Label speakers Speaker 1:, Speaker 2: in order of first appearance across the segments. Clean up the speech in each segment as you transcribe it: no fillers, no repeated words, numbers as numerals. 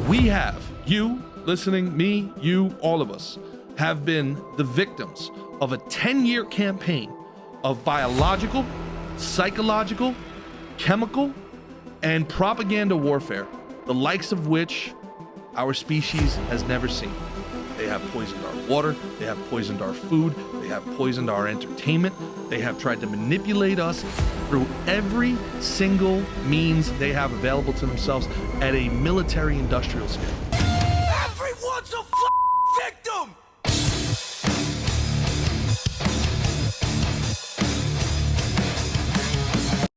Speaker 1: We have, you listening, me, you, all of us, have been the victims of a 10-year campaign of biological, psychological, chemical, and propaganda warfare, the likes of which our species has never seen. They have poisoned our water, they have poisoned our food, they have poisoned our entertainment, they have tried to manipulate us through every single means they have available to themselves at a military-industrial scale.
Speaker 2: Everyone's a victim!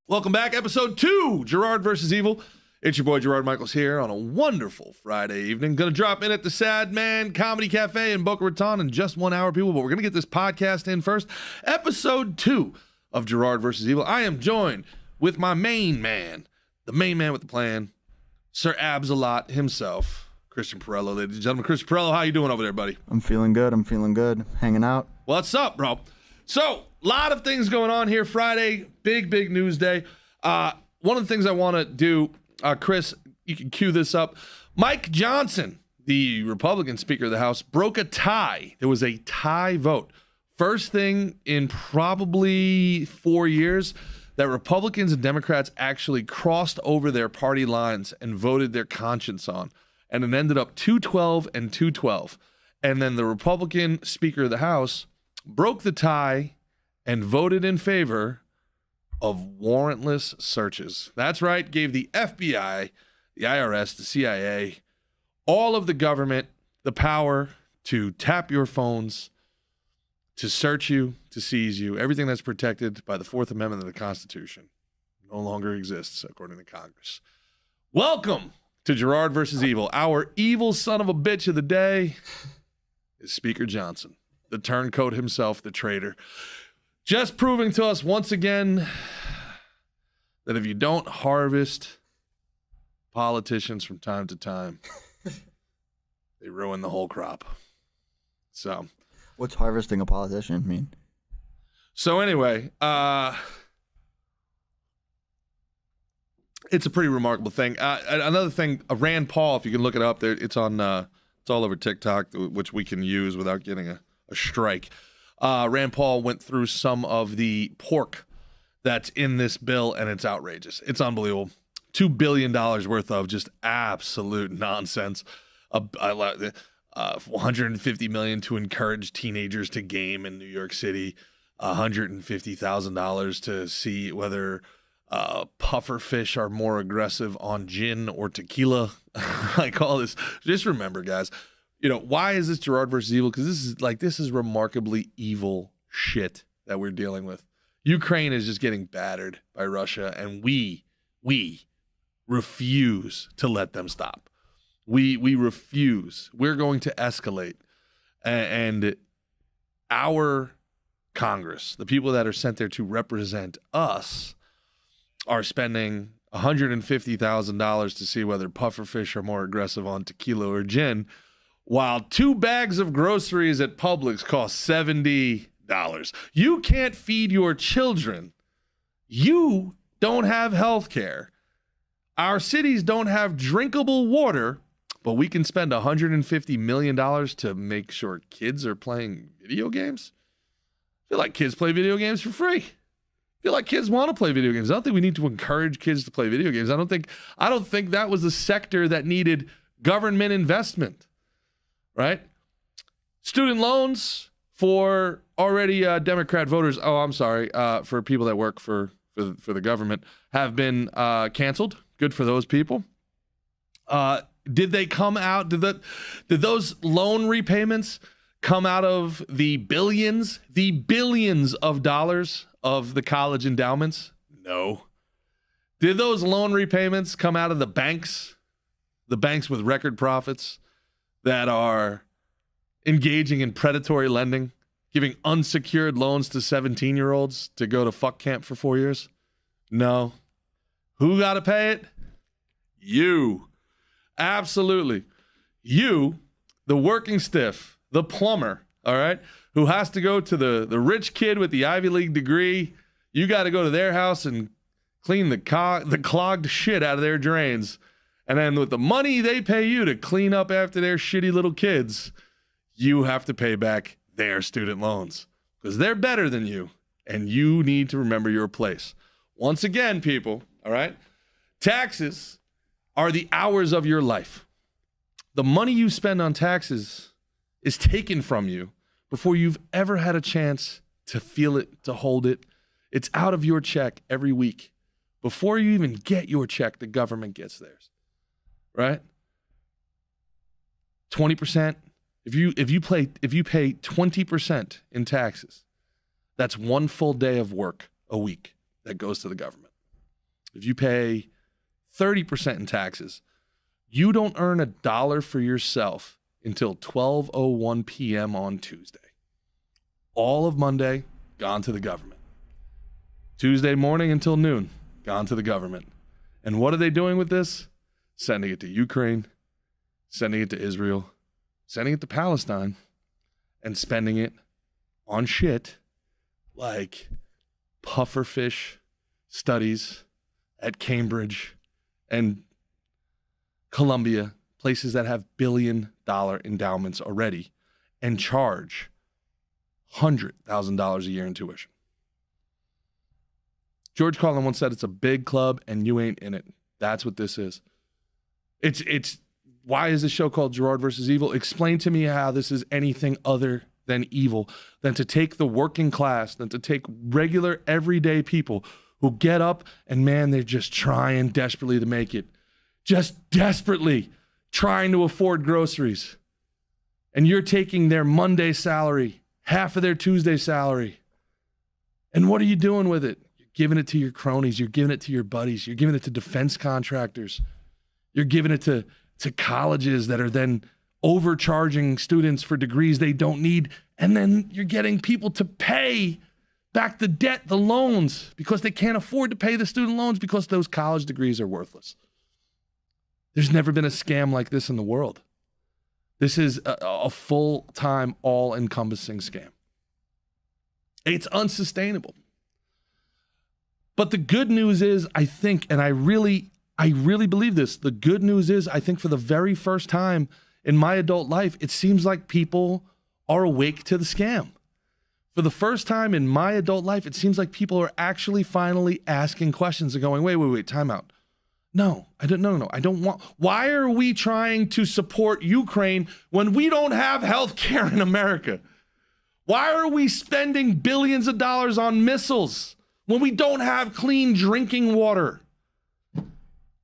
Speaker 1: Welcome back, episode 2, Gerard versus Evil. It's your boy Gerard Michaels here on a wonderful Friday evening. Gonna drop in at the Sad Man Comedy Cafe in Boca Raton in just 1 hour, people, but we're gonna get this podcast in first. Episode 2 of Gerard versus Evil. I am joined with my main man, the main man with the plan, Sir Abs-a-Lot himself, Christian Perello, ladies and gentlemen. Christian Perello, how you doing over there, buddy?
Speaker 3: I'm feeling good. Hanging out.
Speaker 1: What's up, bro? So, a lot of things going on here Friday. Big news day. One of the things I want to do, Chris, you can cue this up. Mike Johnson, the Republican Speaker of the House, broke a tie. There was a tie vote. First thing in probably 4 years that Republicans and Democrats actually crossed over their party lines and voted their conscience on. And it ended up 212 and 212. And then the Republican Speaker of the House broke the tie and voted in favor of warrantless searches. That's right, gave the FBI, the IRS, the CIA, all of the government the power to tap your phones, to search you, to seize you. Everything that's protected by the Fourth Amendment of the Constitution no longer exists, according to Congress. Welcome to Gerard versus Evil. Our evil son of a bitch of the day is Speaker Johnson, the turncoat himself, the traitor. Just proving to us once again that if you don't harvest politicians from time to time, they ruin the whole crop. So,
Speaker 3: what's harvesting a politician mean?
Speaker 1: So anyway, it's a pretty remarkable thing. Another thing, Rand Paul, if you can look it up there, it's on, it's all over TikTok, which we can use without getting a strike. Rand Paul went through some of the pork that's in this bill, and it's outrageous. It's unbelievable. $2 billion worth of just absolute nonsense. $150 million to encourage teenagers to game in New York City. $150,000 to see whether puffer fish are more aggressive on gin or tequila. Like all this. Just remember, guys. You know, why is this Gerard versus Evil? Because this is remarkably evil shit that we're dealing with. Ukraine is just getting battered by Russia, and we refuse to let them stop. We refuse. We're going to escalate. And our Congress, the people that are sent there to represent us, are spending $150,000 to see whether pufferfish are more aggressive on tequila or gin, while 2 bags of groceries at Publix cost $70. You can't feed your children. You don't have health care. Our cities don't have drinkable water, but we can spend $150 million to make sure kids are playing video games. I feel like kids play video games for free. I feel like kids want to play video games. I don't think we need to encourage kids to play video games. I don't think that was a sector that needed government investment. Right? Student loans for already Democrat voters. Oh, I'm sorry. For people that work for the government have been canceled. Good for those people. Did they come out? Did those loan repayments come out of the billions of dollars of the college endowments? No. Did those loan repayments come out of the banks with record profits that are engaging in predatory lending, giving unsecured loans to 17-year-olds to go to fuck camp for 4 years? No. Who got to pay it? You. Absolutely. You, the working stiff, the plumber, all right, who has to go to the rich kid with the Ivy League degree. You got to go to their house and clean the clogged shit out of their drains And then with the money they pay you to clean up after their shitty little kids, you have to pay back their student loans because they're better than you. And you need to remember your place. Once again, people, all right? Taxes are the hours of your life. The money you spend on taxes is taken from you before you've ever had a chance to feel it, to hold it. It's out of your check every week. Before you even get your check, the government gets theirs, right? 20%. If you pay 20% in taxes, that's one full day of work a week that goes to the government. If you pay 30% in taxes, you don't earn $1 for yourself until 12:01 p.m. on Tuesday. All of Monday, gone to the government. Tuesday morning until noon, gone to the government. And what are they doing with this? Sending it to Ukraine, sending it to Israel, sending it to Palestine, and spending it on shit like pufferfish studies at Cambridge and Columbia, places that have billion-dollar endowments already, and charge $100,000 a year in tuition. George Carlin once said it's a big club and you ain't in it. That's what this is. It's why is this show called Gerard versus Evil? Explain to me how this is anything other than evil, than to take the working class, than to take regular, everyday people who get up and, man, they're just trying desperately to make it. Just desperately trying to afford groceries. And you're taking their Monday salary, half of their Tuesday salary. And what are you doing with it? You're giving it to your cronies. You're giving it to your buddies. You're giving it to defense contractors. You're giving it to colleges that are then overcharging students for degrees they don't need. And then you're getting people to pay back the debt, the loans, because they can't afford to pay the student loans because those college degrees are worthless. There's never been a scam like this in the world. This is a full-time, all-encompassing scam. It's unsustainable. But the good news is, I think, and I really believe this, the good news is, I think for the very first time in my adult life, it seems like people are awake to the scam. For the first time in my adult life, it seems like people are actually finally asking questions and going, wait, time out. No, I don't want. Why are we trying to support Ukraine when we don't have health care in America? Why are we spending billions of dollars on missiles when we don't have clean drinking water?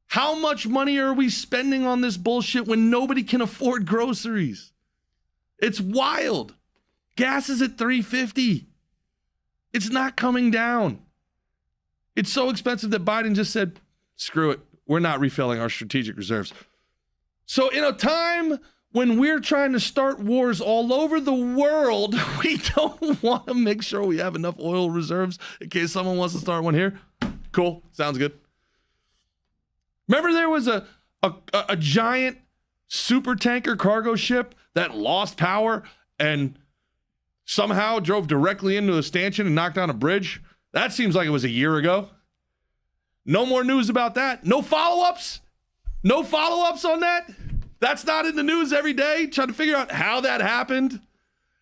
Speaker 1: How much money are we spending on this bullshit when nobody can afford groceries? It's wild. Gas is at $3.50. It's not coming down. It's so expensive that Biden just said, screw it. We're not refilling our strategic reserves. So in a time when we're trying to start wars all over the world, we don't want to make sure we have enough oil reserves in case someone wants to start one here. Cool. Sounds good. Remember there was a giant super tanker cargo ship that lost power and somehow drove directly into a stanchion and knocked down a bridge? That seems like it was a year ago. No more news about that. No follow-ups? No follow-ups on that? That's not in the news every day, trying to figure out how that happened.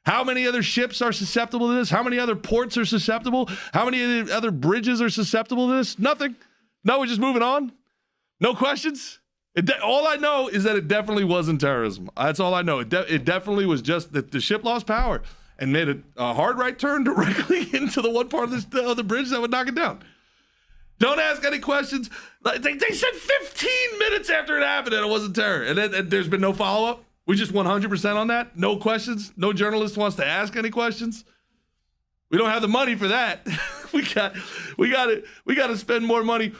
Speaker 1: How many other ships are susceptible to this? How many other ports are susceptible? How many other bridges are susceptible to this? Nothing. No, we're just moving on. No questions. All I know is that it definitely wasn't terrorism. That's all I know. It definitely was just that the ship lost power and made a hard right turn directly into the one part of the bridge that would knock it down. Don't ask any questions. They said 15 minutes after it happened and it wasn't terror. And there's been no follow-up. We just 100% on that. No questions. No journalist wants to ask any questions. We don't have the money for that. we got to spend more money.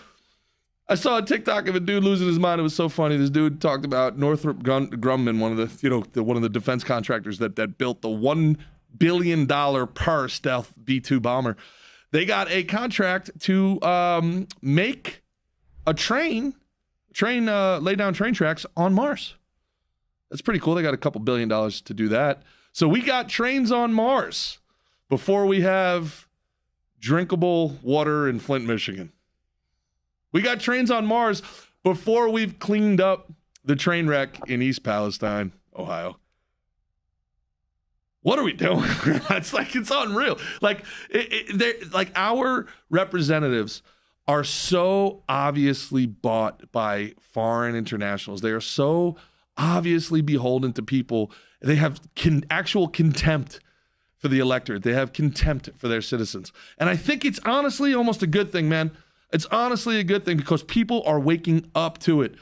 Speaker 1: I saw a TikTok of a dude losing his mind. It was so funny. This dude talked about Northrop Grumman, one of the defense contractors that built the $1 billion per stealth B-2 bomber. They got a contract to make a lay down train tracks on Mars. That's pretty cool. They got a couple $1 billion to do that. So we got trains on Mars before we have drinkable water in Flint, Michigan. We got trains on Mars before we've cleaned up the train wreck in East Palestine, Ohio. What are we doing? It's unreal. Like our representatives are so obviously bought by foreign internationals. They are so obviously beholden to people. They have actual contempt for the electorate. They have contempt for their citizens. And I think it's honestly almost a good thing, man. It's honestly a good thing because people are waking up to it.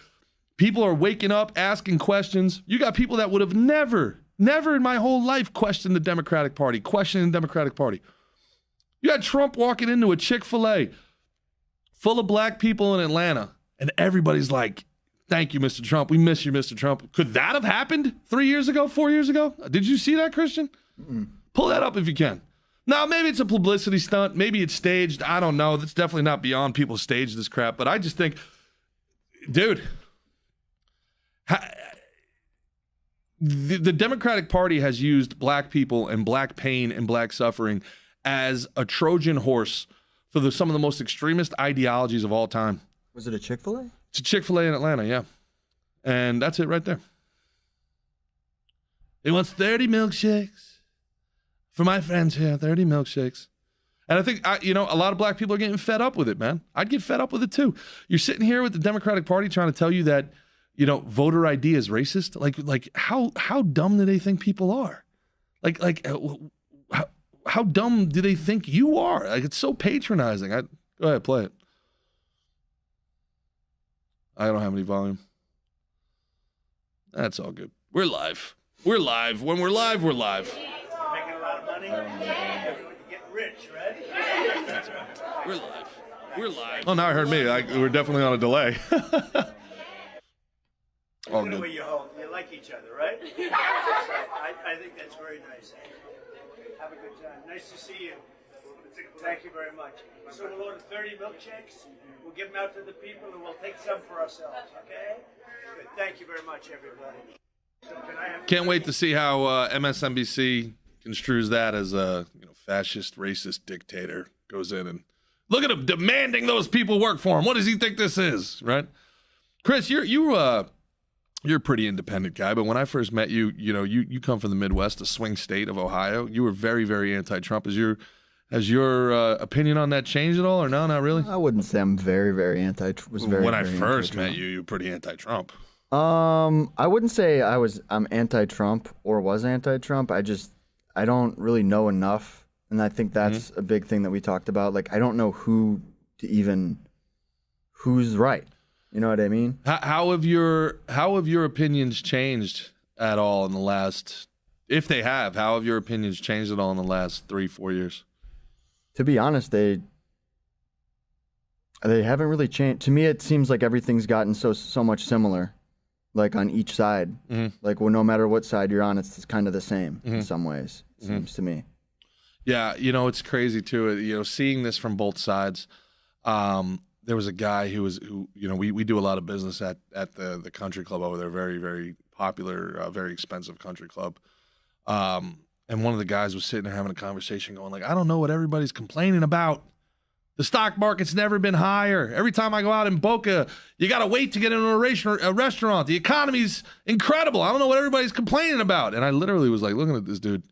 Speaker 1: People are waking up, asking questions. You got people that would have never in my whole life questioned the Democratic Party, questioning the Democratic Party. You had Trump walking into a Chick-fil-A full of black people in Atlanta, and everybody's like, thank you, Mr. Trump. We miss you, Mr. Trump. Could that have happened 3 years ago, 4 years ago? Did you see that, Christian? Pull that up if you can. Now, maybe it's a publicity stunt. Maybe it's staged. I don't know. That's definitely not beyond people stage this crap. But I just think, dude, the Democratic Party has used black people and black pain and black suffering as a Trojan horse for some of the most extremist ideologies of all time.
Speaker 3: Was it a Chick-fil-A?
Speaker 1: It's a Chick-fil-A in Atlanta, yeah. And that's it right there. He wants 30 milkshakes. For my friends here, 30 milkshakes. And I think, a lot of black people are getting fed up with it, man. I'd get fed up with it too. You're sitting here with the Democratic Party trying to tell you that, voter ID is racist. Like how dumb do they think people are? How dumb do they think you are? Like, it's so patronizing. Go ahead, play it. I don't have any volume. That's all good. We're live. We're live. When we're live, we're live.
Speaker 2: Making a lot of money. Everyone getting rich, right?
Speaker 1: That's right. We're live. We're live. Oh, now I heard me. We're definitely on a delay. All good.
Speaker 2: You like each other, right? I think that's very nice. Have a good time. Nice to see you. Thank you very much. So we'll order 30 milkshakes. We'll give them out to the people, and we'll take some for ourselves. Okay? Good. Thank you very much, everybody. So
Speaker 1: Can't wait to see how MSNBC construes that as a fascist, racist dictator goes in and look at him demanding those people work for him. What does he think this is, right? Chris, you're a pretty independent guy, but when I first met you, you come from the Midwest, the swing state of Ohio. You were very, very anti-Trump. Has your opinion on that changed at all, or no, not really?
Speaker 3: I wouldn't say I'm very, very
Speaker 1: When I first met you, you were pretty anti-Trump.
Speaker 3: I wouldn't say I'm anti-Trump or was anti-Trump. I don't really know enough, and I think that's a big thing that we talked about. Like, I don't know who's right. You know what I mean?
Speaker 1: How have your opinions changed at all in the last, if they have, how have your opinions changed at all in the last 3-4 years?
Speaker 3: To be honest, they haven't really changed. To me, it seems like everything's gotten so much similar, like on each side. Like, well, no matter what side you're on, it's kind of the same in some ways, it seems to me.
Speaker 1: Yeah, it's crazy too. Seeing this from both sides. There was a guy who we do a lot of business at the country club over there, very, very popular, very expensive country club. And one of the guys was sitting there having a conversation going like, I don't know what everybody's complaining about. The stock market's never been higher. Every time I go out in Boca, you got to wait to get into a restaurant. The economy's incredible. I don't know what everybody's complaining about. And I literally was like looking at this dude,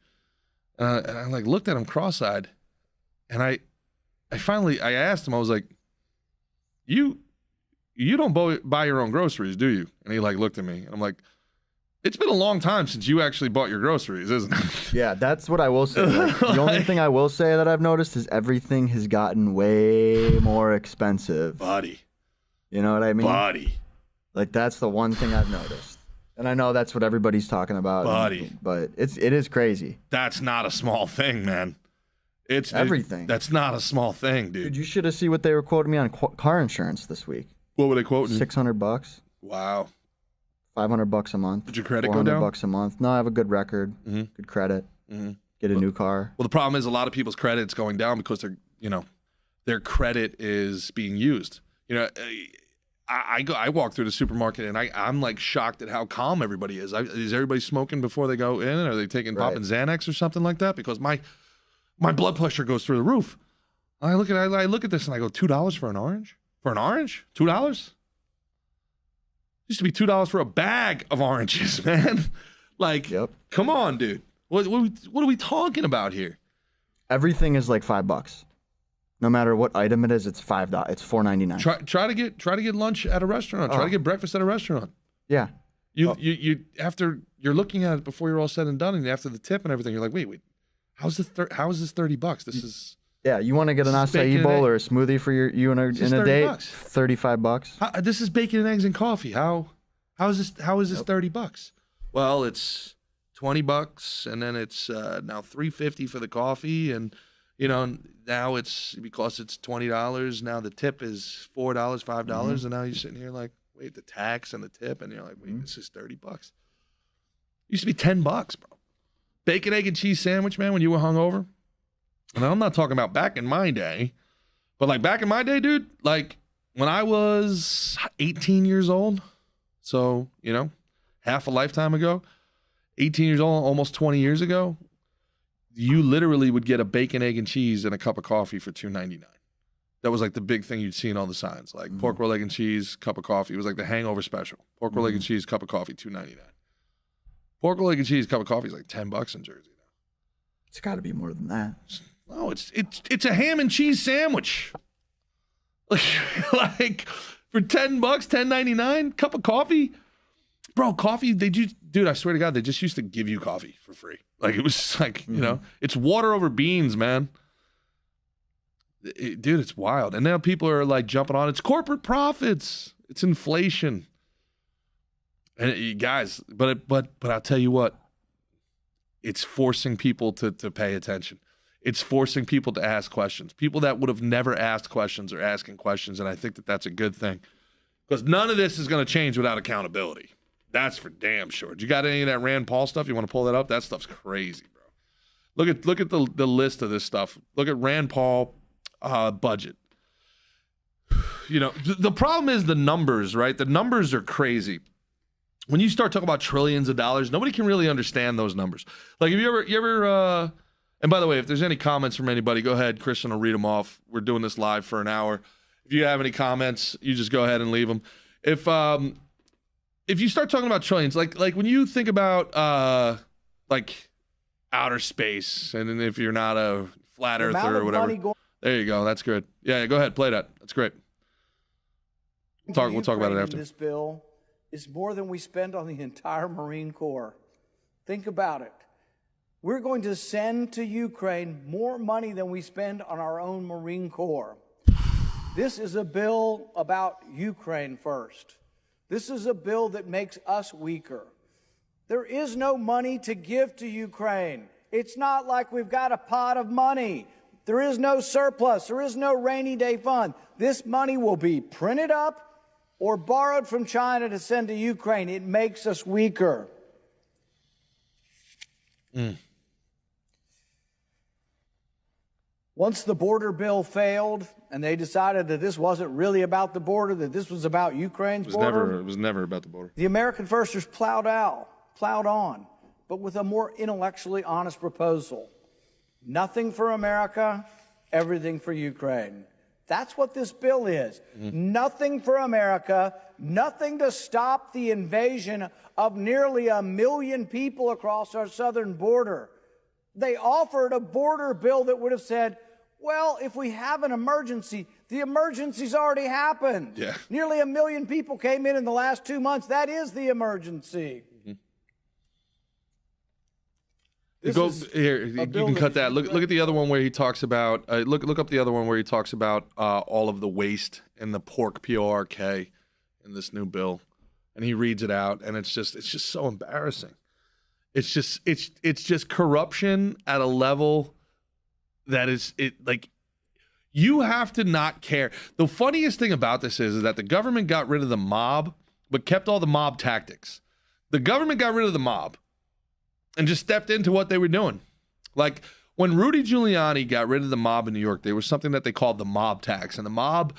Speaker 1: and I like looked at him cross-eyed, and I asked him, I was like, You don't buy your own groceries, do you? And he like looked at me, and I'm like, it's been a long time since you actually bought your groceries, isn't it?
Speaker 3: Yeah, that's what I will say. Like, the only thing I will say that I've noticed is everything has gotten way more expensive.
Speaker 1: Buddy.
Speaker 3: You know what I mean?
Speaker 1: Buddy.
Speaker 3: Like, that's the one thing I've noticed. And I know that's what everybody's talking about.
Speaker 1: Buddy.
Speaker 3: But it is crazy.
Speaker 1: That's not a small thing, man. It's
Speaker 3: everything.
Speaker 1: That's not a small thing, dude.
Speaker 3: Dude, you should have seen what they were quoting me on car insurance this week.
Speaker 1: What were they quoting?
Speaker 3: $600.
Speaker 1: Wow.
Speaker 3: $500 a month.
Speaker 1: Did your credit go down?
Speaker 3: $400 a month. No, I have a good record, good credit. Get a new car.
Speaker 1: Well, the problem is a lot of people's credit's going down because their credit is being used. I walk through the supermarket and I'm like shocked at how calm everybody is. Is everybody smoking before they go in? Are they taking popping Xanax or something like that? Because my blood pressure goes through the roof. I look at this and I go, $2 for an orange? For an orange? $2? Used to be $2 for a bag of oranges, man. Like, come on, dude. What are we talking about here?
Speaker 3: Everything is like $5. No matter what item it is, it's $5. It's $4.99.
Speaker 1: Try to get lunch at a restaurant. Try to get breakfast at a restaurant.
Speaker 3: Yeah.
Speaker 1: You after you're looking at it before you're all said and done, and after the tip and everything, you're like, wait, how is this $30? This is
Speaker 3: you want to get an acai bowl or a smoothie for you in a day? $35.
Speaker 1: This is bacon and eggs and coffee. How is this $30? Well, it's $20, and then it's now $3.50 for the coffee, and now it's because it's $20. Now the tip is $4, $5, and now you're sitting here like, wait, the tax and the tip, and you're like, wait, this is $30. Used to be $10, bro. Bacon, egg, and cheese sandwich, man, when you were hungover. And I'm not talking about back in my day, but like back in my day, dude, like when I was 18 years old, so, half a lifetime ago, 18 years old, almost 20 years ago, you literally would get a bacon, egg, and cheese and a cup of coffee for $2.99. That was like the big thing you'd see in all the signs, like pork roll, egg, and cheese, cup of coffee. It was like the hangover special. Pork roll, egg, and cheese, cup of coffee, $2.99. Pork roll, egg, and cheese, cup of coffee is like $10 in Jersey now.
Speaker 3: It's got to be more than that.
Speaker 1: No, it's a ham and cheese sandwich. Like for $10, $10.99, cup of coffee. Bro, coffee, dude, I swear to God, they just used to give you coffee for free. Like it was like, it's water over beans, man. Dude, it's wild. And now people are like jumping on. It's corporate profits. It's inflation. And guys, but I'll tell you what, it's forcing people to pay attention. It's forcing people to ask questions. People that would have never asked questions are asking questions, and I think that that's a good thing. Because none of this is going to change without accountability. That's for damn sure. You got any of that Rand Paul stuff? You want to pull that up? That stuff's crazy, bro. Look at the list of this stuff. Look at Rand Paul budget. The problem is the numbers, right? The numbers are crazy. When you start talking about trillions of dollars, nobody can really understand those numbers. Like, have you ever and by the way, if there's any comments from anybody, go ahead. Christian will read them off. We're doing this live for an hour. If you have any comments, you just go ahead and leave them. If you start talking about trillions, like when you think about like outer space, and if you're not a flat earther or whatever, there you go. That's good. Yeah, go ahead, play that. That's great. We'll talk about it after.
Speaker 4: This bill is more than we spend on the entire Marine Corps. Think about it. We're going to send to Ukraine more money than we spend on our own Marine Corps. This is a bill about Ukraine first. This is a bill that makes us weaker. There is no money to give to Ukraine. It's not like we've got a pot of money. There is no surplus. There is no rainy day fund. This money will be printed up or borrowed from China to send to Ukraine. It makes us weaker. Once the border bill failed and they decided that this wasn't really about the border, that this was about Ukraine's border.
Speaker 1: It was never about the border.
Speaker 4: The American firsters plowed on, but with a more intellectually honest proposal. Nothing for America, everything for Ukraine. That's what this bill is. Nothing for America, nothing to stop the invasion of nearly 1 million people across our southern border. They offered a border bill that would have said, well, if we have an emergency, the emergency's already happened.
Speaker 1: Yeah.
Speaker 4: Nearly 1 million people came in the last 2 months. That is the emergency.
Speaker 1: Here, you can cut that. Look at the other one where he talks about. Look up the other one where he talks about all of the waste and the pork, PORK, in this new bill, and he reads it out, and it's just so embarrassing. It's just corruption at a level that is like you have to not care. The funniest thing about this is that the government got rid of the mob, but kept all the mob tactics. The government got rid of the mob and just stepped into what they were doing. Like when Rudy Giuliani got rid of the mob in New York, there was something that they called the mob tax, and the mob,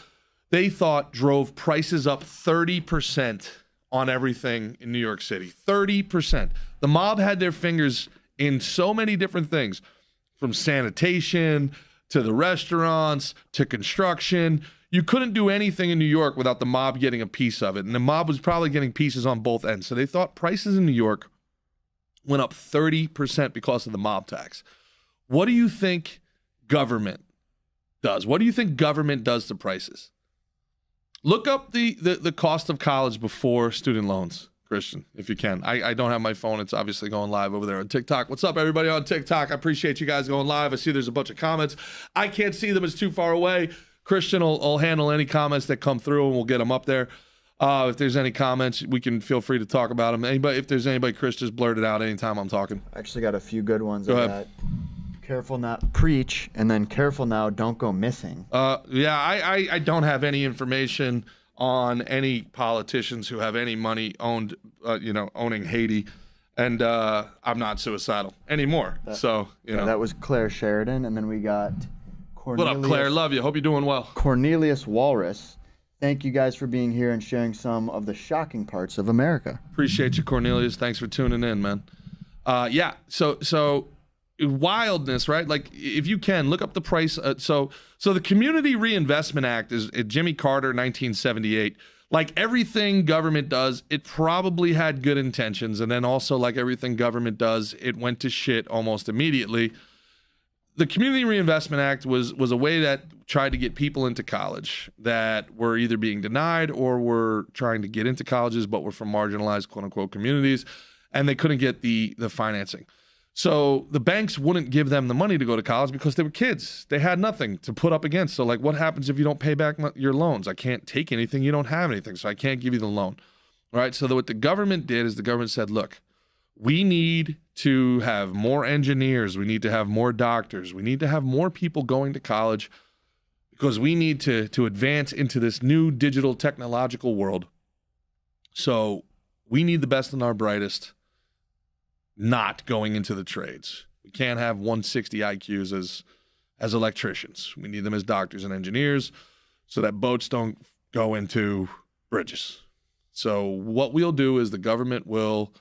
Speaker 1: they thought, drove prices up 30% on everything in New York City. 30%. The mob had their fingers in so many different things, from sanitation to the restaurants, to construction. You couldn't do anything in New York without the mob getting a piece of it. And the mob was probably getting pieces on both ends. So they thought prices in New York went up 30% because of the mob tax. What do you think government does? What do you think government does to prices? Look up the cost of college before student loans, Christian, if you can. I don't have my phone. It's obviously going live over there on TikTok. What's up, everybody on TikTok? I appreciate you guys going live. I see there's a bunch of comments. I can't see them. It's too far away. Christian will handle any comments that come through, and we'll get them up there. If there's any comments, we can feel free to talk about them. Anybody, if there's anybody, Chris, just blurt it out anytime I'm talking.
Speaker 3: I actually got a few good ones.
Speaker 1: Go ahead.
Speaker 3: Careful not preach, and then careful now, don't go missing.
Speaker 1: Yeah, I don't have any information on any politicians who have any money owning Haiti, and I'm not suicidal anymore.
Speaker 3: That was Claire Sheridan, and then we got Cornelius.
Speaker 1: What up, Claire? Love you. Hope you're doing well.
Speaker 3: Cornelius Walrus. Thank you guys for being here and sharing some of the shocking parts of America.
Speaker 1: Appreciate you, Cornelius. Thanks for tuning in, man. Yeah, so wildness, right? Like, if you can, look up the price. So the Community Reinvestment Act is Jimmy Carter, 1978. Like everything government does, it probably had good intentions. And then also, like everything government does, it went to shit almost immediately. The Community Reinvestment Act was a way that tried to get people into college that were either being denied or were trying to get into colleges but were from marginalized, quote unquote, communities, and they couldn't get the financing. So the banks wouldn't give them the money to go to college because they were kids. They had nothing to put up against. So like, what happens if you don't pay back your loans? I can't take anything. You don't have anything, so I can't give you the loan. All right. So what the government did is the government said, look, we need to have more engineers. We need to have more doctors. We need to have more people going to college because we need to advance into this new digital technological world. So we need the best and our brightest not going into the trades. We can't have 160 IQs as electricians. We need them as doctors and engineers so that boats don't go into bridges. So what we'll do is the government will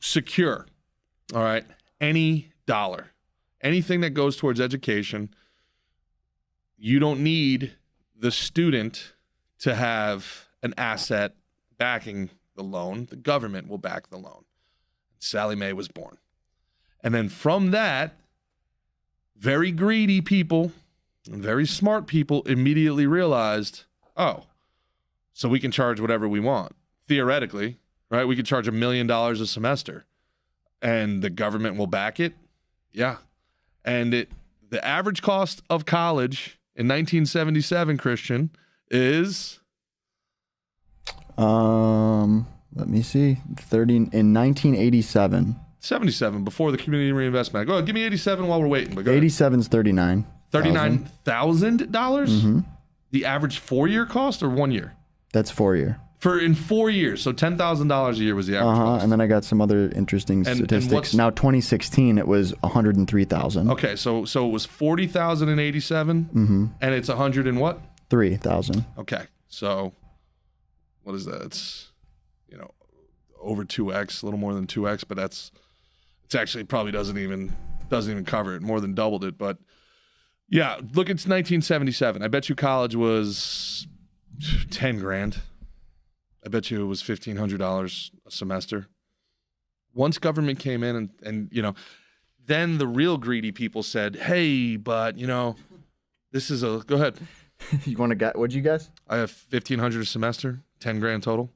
Speaker 1: secure, all right, any dollar, anything that goes towards education. You don't need the student to have an asset backing the loan. The government will back the loan. Sally Mae was born. And then from that, very greedy people and very smart people immediately realized, oh, so we can charge whatever we want. Theoretically, right? We could charge $1 million a semester and the government will back it. Yeah. And the average cost of college in 1977, Christian, is
Speaker 3: let me see. 30 in 1987.
Speaker 1: 77 before the Community Reinvestment Act. Go ahead, give me 87 while we're waiting.
Speaker 3: 87's 39.
Speaker 1: $39,000?
Speaker 3: Mm-hmm.
Speaker 1: The average 4-year cost or 1 year?
Speaker 3: That's 4 year.
Speaker 1: In 4 years, so $10,000 a year was the average cost.
Speaker 3: And then I got some other interesting statistics. Now 2016 it was 103,000.
Speaker 1: Okay, so it was 40,000 in 87, and it's 100 and what?
Speaker 3: 3,000.
Speaker 1: Okay, so what is that? It's over 2x, a little more than 2x, but it's actually probably doesn't even cover it. More than doubled it, but yeah, look, it's 1977. I bet you college was 10 grand. I bet you it was $1,500 a semester. Once government came in and then the real greedy people said, hey, but this is go ahead.
Speaker 3: You want to guess? What'd you guess?
Speaker 1: I have $1,500 a semester, 10 grand total.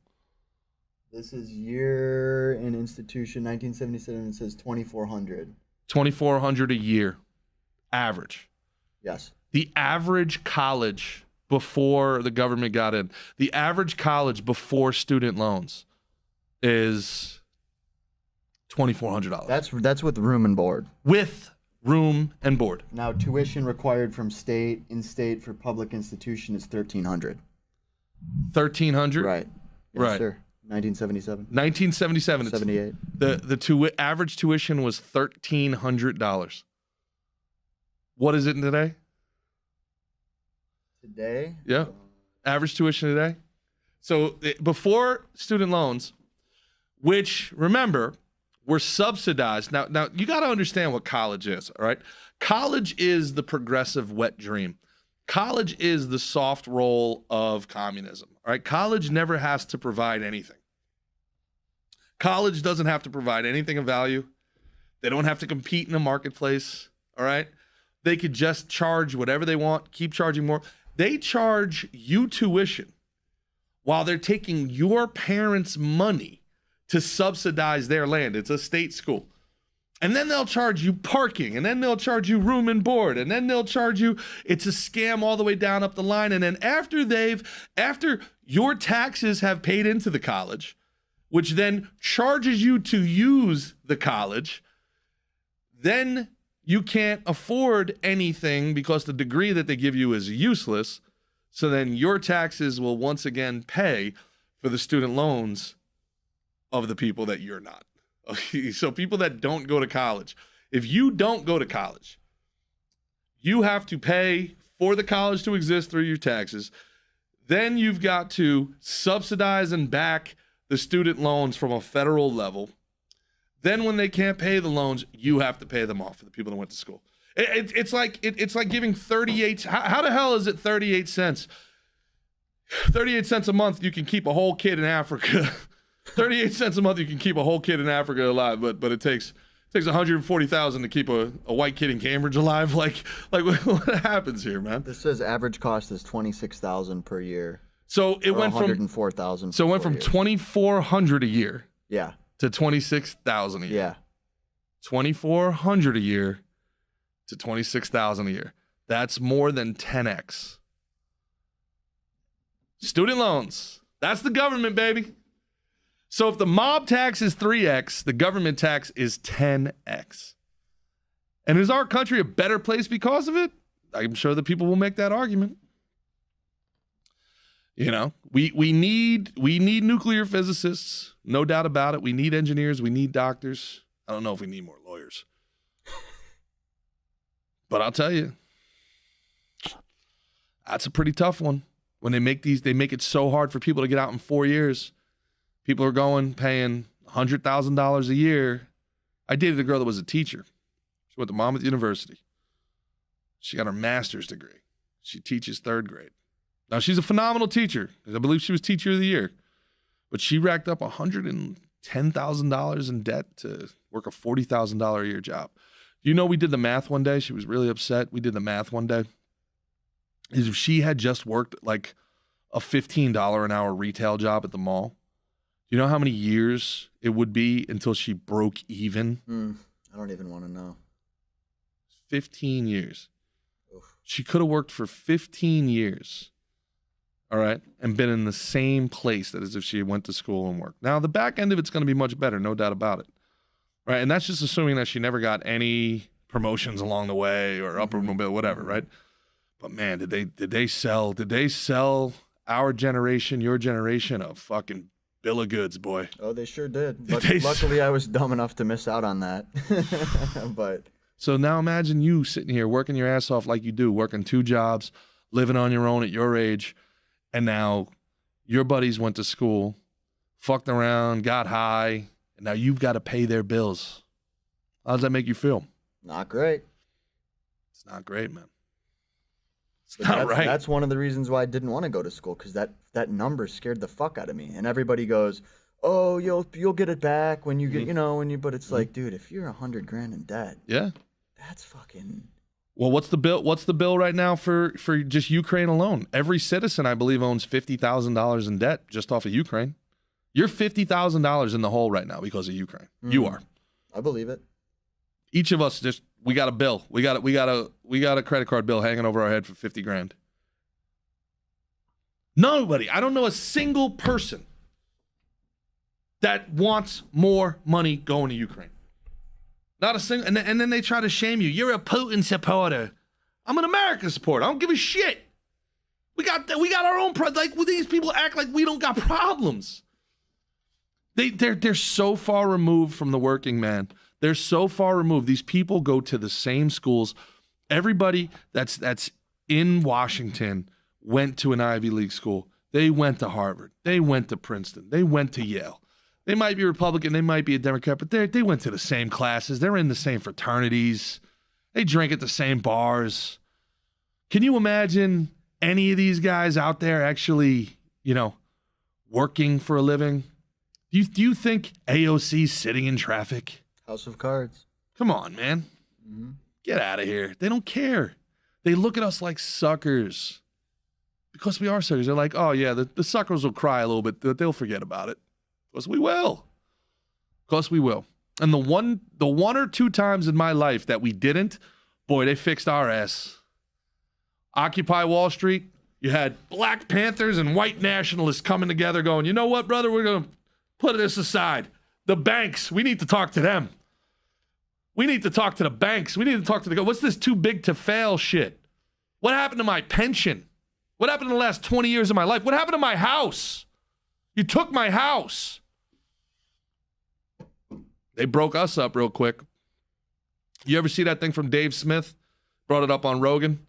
Speaker 3: This is year in institution, 1977. It says 2,400.
Speaker 1: 2,400 a year, average.
Speaker 3: Yes.
Speaker 1: The average college before the government got in, the average college before student loans is $2,400.
Speaker 3: That's with room and board.
Speaker 1: With room and board.
Speaker 3: Now, tuition required from in-state for public institution is $1,300.
Speaker 1: $1,300?
Speaker 3: Right. Yes,
Speaker 1: right.
Speaker 3: Sir. 1977.
Speaker 1: 1977.
Speaker 3: 78.
Speaker 1: The average tuition was $1,300. What is it today?
Speaker 3: Today?
Speaker 1: Yeah. Average tuition today. So before student loans, which, remember, We're subsidized. Now you got to understand what college is, all right? College is the progressive wet dream. College is the soft roll of communism, all right? College never has to provide anything. College doesn't have to provide anything of value. They don't have to compete in the marketplace, all right? They could just charge whatever they want, keep charging more. They charge you tuition while they're taking your parents' money to subsidize their land. It's a state school. And then they'll charge you parking, and then they'll charge you room and board, and then they'll charge you, it's a scam all the way down up the line. And then after your taxes have paid into the college, which then charges you to use the college, then you can't afford anything because the degree that they give you is useless. So then your taxes will once again pay for the student loans of the people that you're not. Okay, so people that don't go to college, if you don't go to college, you have to pay for the college to exist through your taxes. Then you've got to subsidize and back the student loans from a federal level. Then when they can't pay the loans, you have to pay them off for the people that went to school. It's like giving 38. How the hell is it 38 cents? 38 cents a month, you can keep a whole kid in Africa. 38 cents a month, you can keep a whole kid in Africa alive, but it takes 140,000 to keep a white kid in Cambridge alive. Like what happens here, man?
Speaker 3: This says average cost is $26,000 per year.
Speaker 1: So it went from
Speaker 3: $104,000.
Speaker 1: So it went from $2,400 a year.
Speaker 3: Yeah.
Speaker 1: To $26,000 a year.
Speaker 3: Yeah.
Speaker 1: $2,400 a year to $26,000 a year. That's more than 10x. Student loans. That's the government, baby. So if the mob tax is 3x, the government tax is 10x. And is our country a better place because of it? I'm sure that people will make that argument. You know, we need nuclear physicists, no doubt about it. We need engineers, we need doctors. I don't know if we need more lawyers. But I'll tell you, that's a pretty tough one. When they make it so hard for people to get out in 4 years. People are paying $100,000 a year. I dated a girl that was a teacher. She went to Monmouth University. She got her master's degree. She teaches 3rd grade. Now, she's a phenomenal teacher. I believe she was Teacher of the Year. But she racked up $110,000 in debt to work a $40,000 a year job. You know, we did the math one day. She was really upset. We did the math one day. Is if she had just worked like a $15 an hour retail job at the mall, you know how many years it would be until she broke even?
Speaker 3: I don't even want to know.
Speaker 1: 15 years.
Speaker 3: Oof.
Speaker 1: She could have worked for 15 years, all right, and been in the same place as if she went to school and worked. Now, the back end of it's going to be much better, no doubt about it, right? And that's just assuming that she never got any promotions along the way or upper mobility, whatever, right? But man, did they sell our generation, your generation, a fucking bill of goods, boy.
Speaker 3: Oh, they sure did. But luckily, I was dumb enough to miss out on that. But
Speaker 1: so now imagine you sitting here working your ass off like you do, working 2 jobs, living on your own at your age, and now your buddies went to school, fucked around, got high, and now you've got to pay their bills. How does that make you feel?
Speaker 3: not great.
Speaker 1: It's not great, man.
Speaker 3: That's one of the reasons why I didn't want to go to school, because that number scared the fuck out of me. And everybody goes, "Oh, you'll get it back when you get, But it's like, dude, if you're $100,000 in debt,
Speaker 1: yeah,
Speaker 3: that's fucking.
Speaker 1: Well, what's the bill? What's the bill right now for just Ukraine alone? Every citizen, I believe, owns $50,000 in debt just off of Ukraine. You're $50,000 in the hole right now because of Ukraine. You are.
Speaker 3: I believe it.
Speaker 1: Each of us we got a bill. We got a credit card bill hanging over our head for $50,000. Nobody. I don't know a single person that wants more money going to Ukraine. Not a single. And then they try to shame you. You're a Putin supporter. I'm an American supporter. I don't give a shit. We got our own like these people act like we don't got problems. They're so far removed from the working man. They're so far removed. These people go to the same schools. Everybody that's in Washington went to an Ivy League school. They went to Harvard. They went to Princeton. They went to Yale. They might be Republican, they might be a Democrat, but they went to the same classes. They're in the same fraternities. They drink at the same bars. Can you imagine any of these guys out there actually, working for a living? Do you think AOC's sitting in traffic?
Speaker 3: House of Cards.
Speaker 1: Come on, man.
Speaker 3: Mm-hmm.
Speaker 1: Get out of here. They don't care. They look at us like suckers. Because we are suckers. They're like, oh, yeah, the suckers will cry a little bit, but they'll forget about it. Because we will. Because we will. And the one or two times in my life that we didn't, boy, they fixed our ass. Occupy Wall Street, you had Black Panthers and white nationalists coming together going, you know what, brother, we're going to put this aside. The banks, we need to talk to them. We need to talk to the banks. We need to talk to what's this too big to fail shit? What happened to my pension? What happened in the last 20 years of my life? What happened to my house? You took my house. They broke us up real quick. You ever see that thing from Dave Smith? Brought it up on Rogan.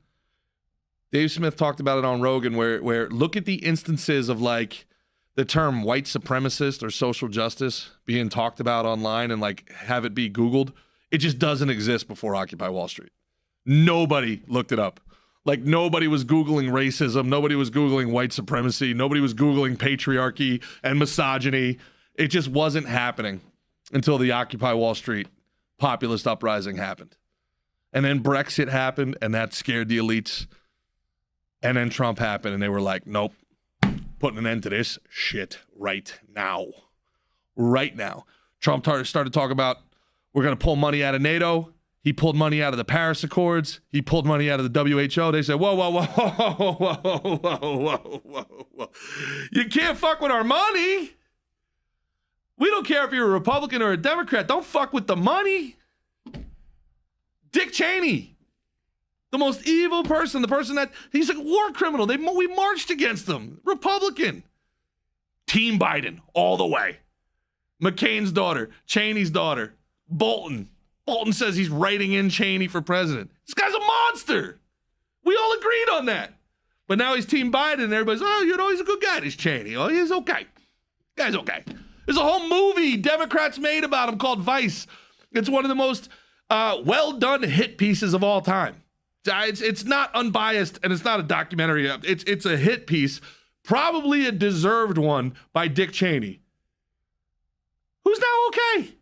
Speaker 1: Dave Smith talked about it on Rogan where look at the instances of like the term white supremacist or social justice being talked about online and like have it be Googled. It just doesn't exist before Occupy Wall Street. Nobody looked it up. Like nobody was Googling racism. Nobody was Googling white supremacy. Nobody was Googling patriarchy and misogyny. It just wasn't happening until the Occupy Wall Street populist uprising happened. And then Brexit happened, and that scared the elites. And then Trump happened, and they were like, nope, putting an end to this shit right now. Right now. Trump started talking about, we're going to pull money out of NATO. He pulled money out of the Paris Accords. He pulled money out of the WHO. They said, whoa, whoa, whoa, whoa, whoa, whoa, whoa, whoa, whoa. You can't fuck with our money. We don't care if you're a Republican or a Democrat. Don't fuck with the money. Dick Cheney, the most evil person, the person that, he's a war criminal. We marched against him. Republican. Team Biden, all the way. McCain's daughter, Cheney's daughter, Bolton. Bolton says he's writing in Cheney for president. This guy's a monster. We all agreed on that. But now he's Team Biden, and everybody's, he's a good guy, this Cheney. Oh, he's okay. Guy's okay. There's a whole movie Democrats made about him called Vice. It's one of the most well-done hit pieces of all time. It's not unbiased, and it's not a documentary. It's a hit piece, probably a deserved one by Dick Cheney, who's now okay.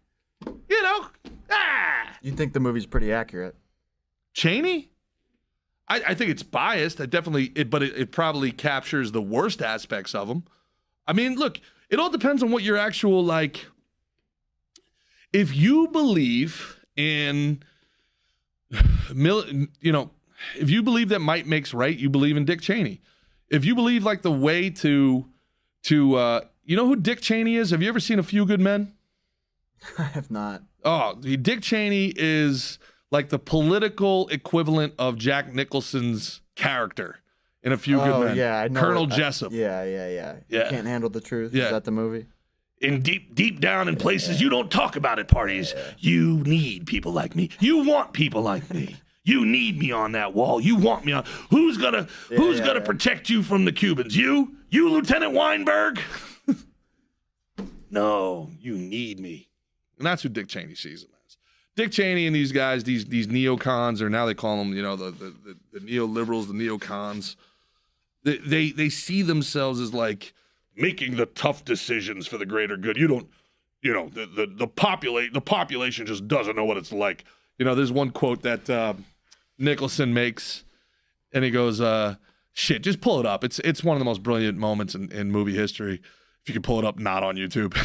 Speaker 3: You think the movie's pretty accurate?
Speaker 1: Cheney? I think it's biased. But it probably captures the worst aspects of him. I mean, look, it all depends on what your actual, like, if you believe in, if you believe that might makes right, you believe in Dick Cheney. If you believe like the way to you know who Dick Cheney is? Have you ever seen A Few Good Men?
Speaker 3: I have not.
Speaker 1: Oh, Dick Cheney is like the political equivalent of Jack Nicholson's character in A Few Good Men.
Speaker 3: Yeah, I know
Speaker 1: Colonel Jessup.
Speaker 3: Yeah. You Can't Handle the Truth.
Speaker 1: Yeah.
Speaker 3: Is that the movie?
Speaker 1: In deep down in places you don't talk about at parties, you need people like me. You want people like me. You need me on that wall. You want me on. Who's gonna protect you from the Cubans? You, Lieutenant Weinberg. No, you need me. And that's who Dick Cheney sees him as. Dick Cheney and these guys, these neocons, or now they call them, the neoliberals, the neocons. They see themselves as like making the tough decisions for the greater good. You don't, the population just doesn't know what it's like. There's one quote that Nicholson makes, and he goes, "Shit, just pull it up. It's one of the most brilliant moments in movie history. If you can pull it up, not on YouTube."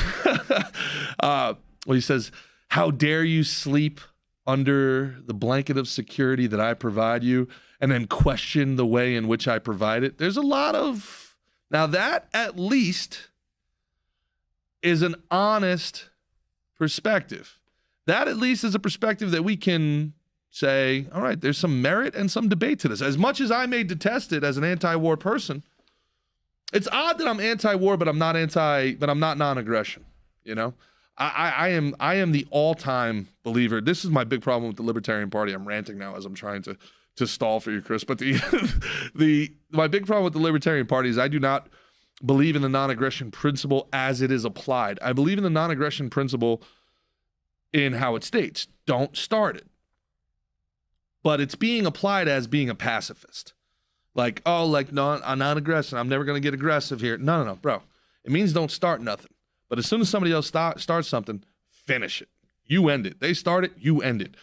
Speaker 1: Well, he says, "How dare you sleep under the blanket of security that I provide you, and then question the way in which I provide it?" There's a lot of, now that at least is an honest perspective. That at least is a perspective that we can say, all right, there's some merit and some debate to this. As much as I may detest it as an anti-war person, it's odd that I'm anti-war, but I'm not non-aggression. I am the all-time believer. This is my big problem with the Libertarian Party. I'm ranting now as I'm trying to stall for you, Chris. But my big problem with the Libertarian Party is I do not believe in the non-aggression principle as it is applied. I believe in the non-aggression principle in how it states. Don't start it. But it's being applied as being a pacifist. Like, oh, like, no, I'm not aggressive. I'm never going to get aggressive here. No, bro. It means don't start nothing. But as soon as somebody else starts something, finish it. You end it. They start it, you end it.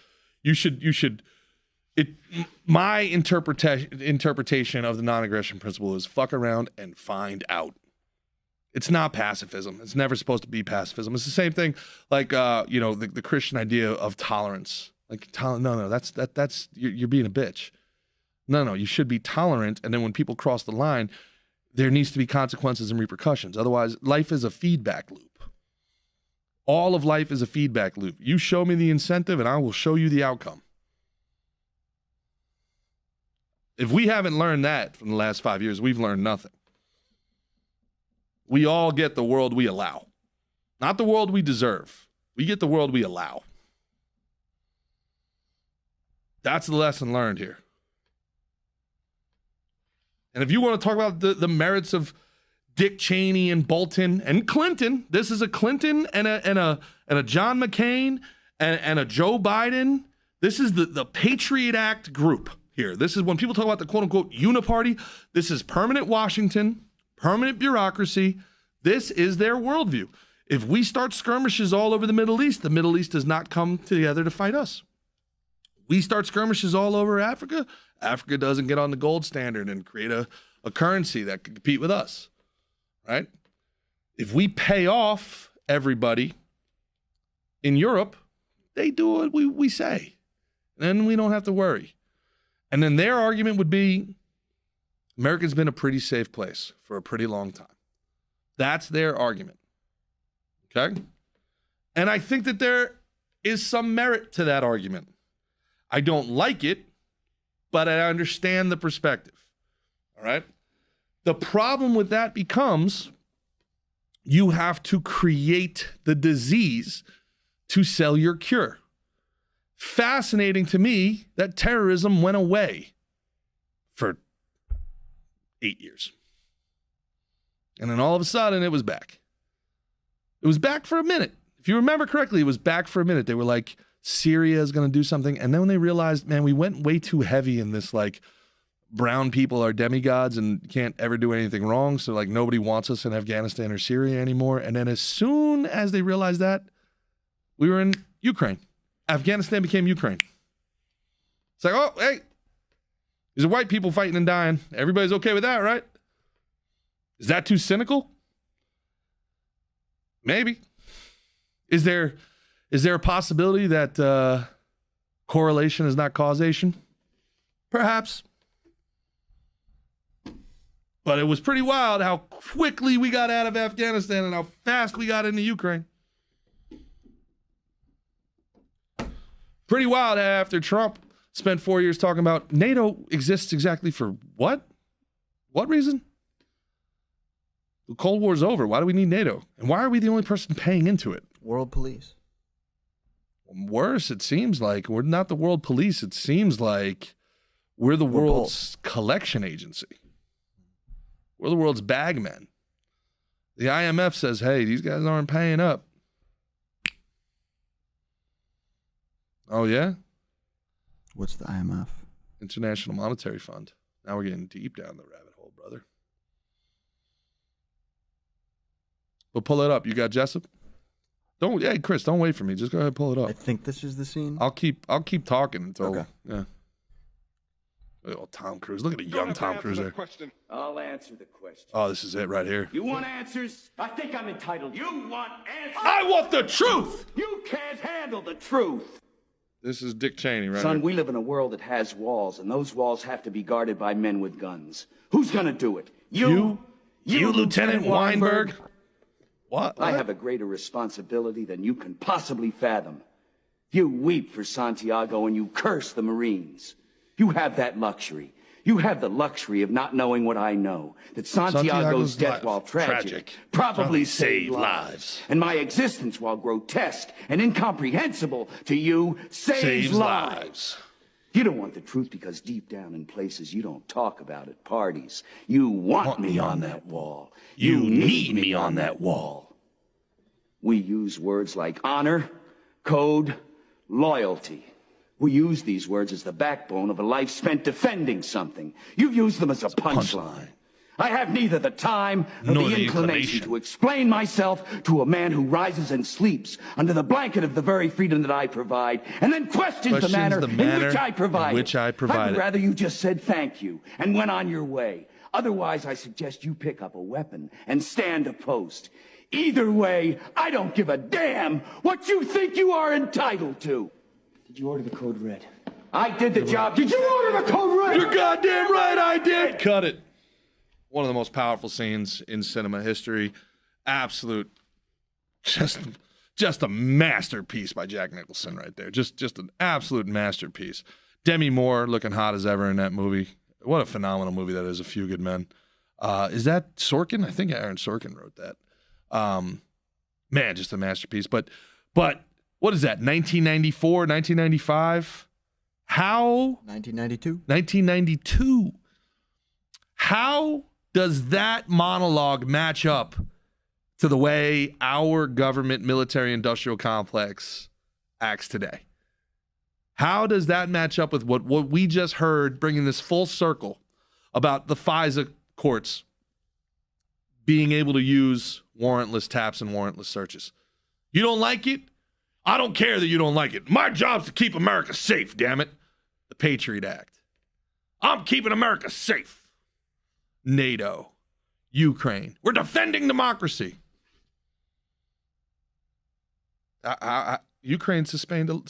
Speaker 1: My interpretation of the non-aggression principle is fuck around and find out. It's not pacifism. It's never supposed to be pacifism. It's the same thing like, the Christian idea of tolerance. Like, no, that's you're being a bitch. No, you should be tolerant. And then when people cross the line, there needs to be consequences and repercussions. Otherwise, life is a feedback loop. All of life is a feedback loop. You show me the incentive and I will show you the outcome. If we haven't learned that from the last 5 years, we've learned nothing. We all get the world we allow. Not the world we deserve. We get the world we allow. That's the lesson learned here. And if you want to talk about the merits of Dick Cheney and Bolton and Clinton, this is a Clinton and a John McCain and a Joe Biden. This is the Patriot Act group here. This is when people talk about the quote-unquote uniparty. This is permanent Washington, permanent bureaucracy. This is their worldview. If we start skirmishes all over the Middle East does not come together to fight us. We start skirmishes all over Africa, Africa doesn't get on the gold standard and create a currency that could compete with us, right? If we pay off everybody in Europe, they do what we say. Then we don't have to worry. And then their argument would be, America's been a pretty safe place for a pretty long time. That's their argument, okay? And I think that there is some merit to that argument. I don't like it, but I understand the perspective, all right? The problem with that becomes you have to create the disease to sell your cure. Fascinating to me that terrorism went away for 8 years. And then all of a sudden it was back. It was back for a minute. If you remember correctly, it was back for a minute. They were like, Syria is going to do something. And then when they realized, man, we went way too heavy in this, like, brown people are demigods and can't ever do anything wrong. So, like, nobody wants us in Afghanistan or Syria anymore. And then as soon as they realized that, we were in Ukraine. Afghanistan became Ukraine. It's like, oh, hey, these are white people fighting and dying. Everybody's okay with that, right? Is that too cynical? Maybe. Is there a possibility that correlation is not causation? Perhaps. But it was pretty wild how quickly we got out of Afghanistan and how fast we got into Ukraine. Pretty wild after Trump spent 4 years talking about NATO exists exactly for what? What reason? The Cold War's over. Why do we need NATO? And why are we the only person paying into it?
Speaker 3: World police.
Speaker 1: Worse, it seems like we're not the world police. It seems like we're the world's collection agency. We're the world's bagmen. The IMF says, hey, these guys aren't paying up. Oh, yeah?
Speaker 3: What's the IMF?
Speaker 1: International Monetary Fund. Now we're getting deep down the rabbit hole, brother. But pull it up. You got Jessup? Hey, Chris, don't wait for me. Just go ahead and pull it up.
Speaker 3: I think this is the scene.
Speaker 1: I'll keep talking until
Speaker 3: Okay.
Speaker 1: Yeah. Oh, Tom Cruise. Look at the young Tom Cruise there.
Speaker 5: I'll answer the question.
Speaker 1: Oh, this is it right here.
Speaker 5: You want answers? I think I'm entitled. You want answers?
Speaker 1: I want the truth.
Speaker 5: You can't handle the truth.
Speaker 1: This is Dick Cheney right
Speaker 5: Son,
Speaker 1: here.
Speaker 5: we live in a world that has walls, and those walls have to be guarded by men with guns. Who's gonna do it?
Speaker 1: You, Lieutenant Weinberg. What?
Speaker 5: I have a greater responsibility than you can possibly fathom. You weep for Santiago and you curse the Marines. You have that luxury. You have the luxury of not knowing what I know. That Santiago's death, while tragic, probably saved lives. And my existence, while grotesque and incomprehensible to you, saves lives. You don't want the truth because deep down in places you don't talk about at parties, you want me on that wall. You need me on that wall. We use words like honor, code, loyalty. We use these words as the backbone of a life spent defending something. You use them as a punchline. I have neither the time nor the inclination to explain myself to a man who rises and sleeps under the blanket of the very freedom that I provide, and then questions the manner in which I provide it. I would rather you just said thank you and went on your way. Otherwise, I suggest you pick up a weapon and stand a post. Either way, I don't give a damn what you think you are entitled to.
Speaker 2: Did you order the code red?
Speaker 5: I did the job. Did you order the code red?
Speaker 1: You're goddamn right I did. Cut it. One of the most powerful scenes in cinema history. Absolute, just a masterpiece by Jack Nicholson right there. Just an absolute masterpiece. Demi Moore looking hot as ever in that movie. What a phenomenal movie that is, A Few Good Men. Is that Sorkin? I think Aaron Sorkin wrote that. Man, just a masterpiece. But what is that, 1994, 1995? How?
Speaker 3: 1992.
Speaker 1: 1992. How does that monologue match up to the way our government military-industrial complex acts today? How does that match up with what we just heard, bringing this full circle about the FISA courts being able to use warrantless taps and warrantless searches? You don't like it? I don't care that you don't like it. My job's to keep America safe, damn it. The Patriot Act. I'm keeping America safe. NATO, Ukraine. We're defending democracy. Ukraine suspended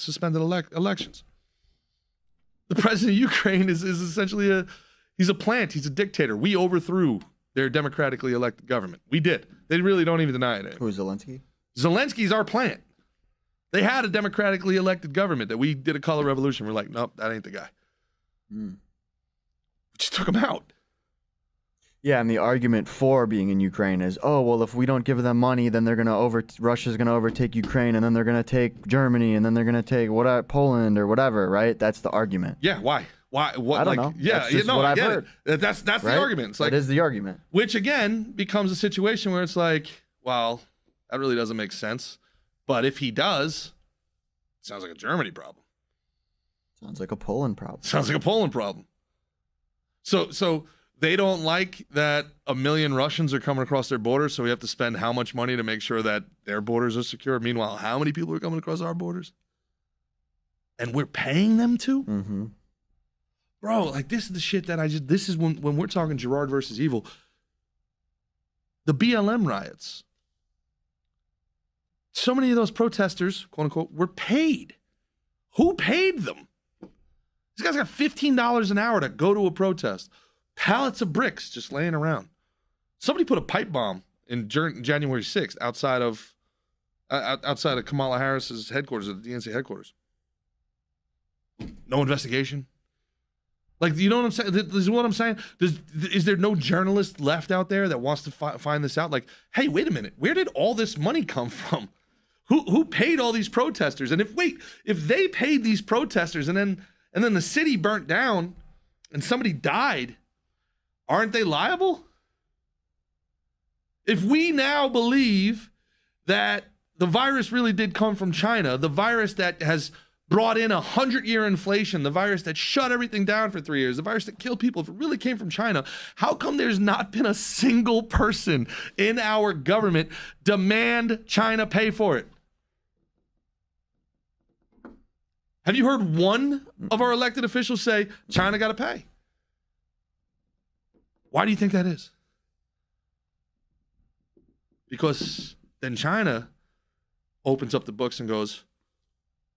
Speaker 1: elections. The president of Ukraine is essentially he's a plant. He's a dictator. We overthrew their democratically elected government. We did. They really don't even deny it anymore.
Speaker 3: Who is Zelensky?
Speaker 1: Zelensky's our plant. They had a democratically elected government that we did a color revolution. We're like, nope, that ain't the guy. We just took him out.
Speaker 3: Yeah, and the argument for being in Ukraine is, oh, well, if we don't give them money, then Russia's gonna overtake Ukraine, and then they're gonna take Germany, and then they're gonna take Poland or whatever, right? That's the argument.
Speaker 1: Yeah, why? Why? What?
Speaker 3: I don't know.
Speaker 1: Yeah,
Speaker 3: That's just what
Speaker 1: I
Speaker 3: I've
Speaker 1: get
Speaker 3: heard.
Speaker 1: it. That's
Speaker 3: Right?
Speaker 1: the argument. It's like,
Speaker 3: that is the argument.
Speaker 1: which again becomes a situation where it's like, well, that really doesn't make sense. But if he does, it sounds like a Germany problem.
Speaker 3: Sounds like a Poland problem.
Speaker 1: Sounds like a Poland problem. So they don't like that 1 million Russians are coming across their border, so we have to spend how much money to make sure that their borders are secure? Meanwhile, how many people are coming across our borders? And we're paying them to?
Speaker 3: Mm-hmm.
Speaker 1: Bro, like this is the shit that this is when we're talking Gerard versus evil. The BLM riots. So many of those protesters, quote unquote, were paid. Who paid them? These guys got $15 an hour to go to a protest. Pallets of bricks just laying around. Somebody put a pipe bomb in January 6th outside of Kamala Harris's headquarters, at the DNC headquarters. No investigation. Like, you know what I'm saying? This is what I'm saying. Is there no journalist left out there that wants to find this out? Like, hey, wait a minute. Where did all this money come from? Who paid all these protesters? And if they paid these protesters and then the city burnt down and somebody died, aren't they liable? If we now believe that the virus really did come from China, the virus that has brought in 100-year inflation, the virus that shut everything down for 3 years, the virus that killed people, if it really came from China, how come there's not been a single person in our government demand China pay for it? Have you heard one of our elected officials say, China got to pay? Why do you think that is? Because then China opens up the books and goes,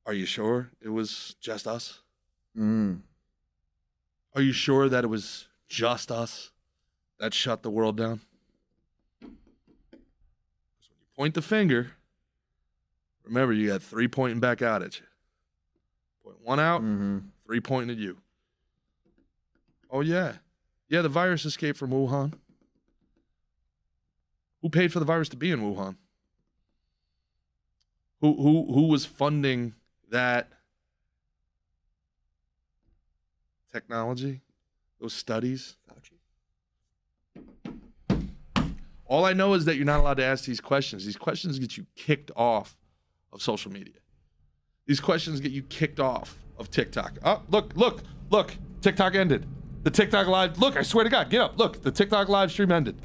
Speaker 1: are you sure it was just us? Are you sure that it was just us that shut the world down? Because when you point the finger, remember you got 3 pointing back out at you. Point one out, 3 pointing at you. Oh yeah. Yeah, the virus escaped from Wuhan. Who paid for the virus to be in Wuhan? Who was funding that technology, those studies. All I know is that you're not allowed to ask these questions. These questions get you kicked off of social media. These questions get you kicked off of TikTok. Oh, look. TikTok ended. The TikTok live. Look, I swear to God, get up. Look, the TikTok live stream ended.